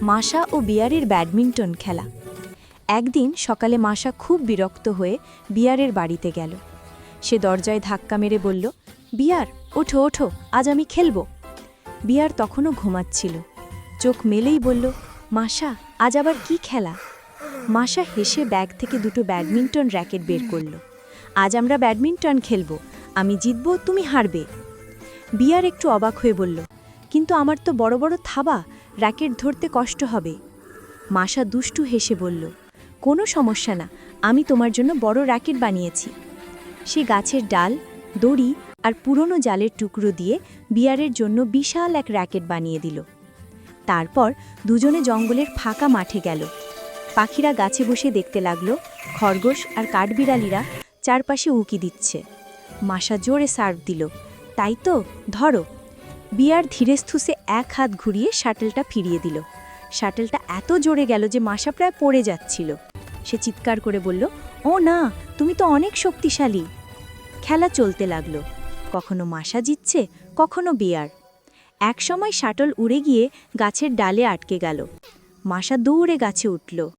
মাশা ও বিয়ারের ব্যাডমিন্টন খেলা। একদিন সকালে মাশা খুব বিরক্ত হয়ে বিয়ারের বাড়িতে গেল। সে দরজায় ধাক্কা মেরে বলল, বিয়ার, ওঠো ওঠো, আজ আমি খেলব। বিয়ার তখনও ঘুমাচ্ছিল। চোখ মেলেই বলল, মাশা, আজ আবার কি খেলা? মাশা হেসে ব্যাগ থেকে দুটো ব্যাডমিন্টন র্যাকেট বের করল। আজ আমরা ব্যাডমিন্টন খেলব, আমি জিতব, তুমি হারবে। বিয়ার একটু অবাক হয়ে বলল, কিন্তু আমার তো বড় বড় থাবা, র্যাকেট ধরতে কষ্ট হবে। মাশা দুষ্টু হেসে বলল, কোনো সমস্যা না, আমি তোমার জন্য বড় র্যাকেট বানিয়েছি। সে গাছের ডাল, দড়ি আর পুরনো জালের টুকরো দিয়ে বিয়ারের জন্য বিশাল এক র্যাকেট বানিয়ে দিল। তারপর দুজনে জঙ্গলের ফাঁকা মাঠে গেল। পাখিরা গাছে বসে দেখতে লাগলো, খরগোশ আর কাঠবিড়ালিরা চারপাশে উঁকি দিচ্ছে। মাশা জোরে সার্ভ দিল, তাই তো, ধরো। বিয়ার ধীরেস্থুসে এক হাত ঘুরিয়ে শাটেলটা ফিরিয়ে দিল। শাটেলটা এত জোরে গেল যে মাশা প্রায় পড়ে যাচ্ছিল। সে চিৎকার করে বলল, ও না, তুমি তো অনেক শক্তিশালী। খেলা চলতে লাগলো, কখনো মাশা জিতছে, কখনো বিয়ার। একসময় শাটল উড়ে গিয়ে গাছের ডালে আটকে গেল। মাশা দৌড়ে গাছে উঠল।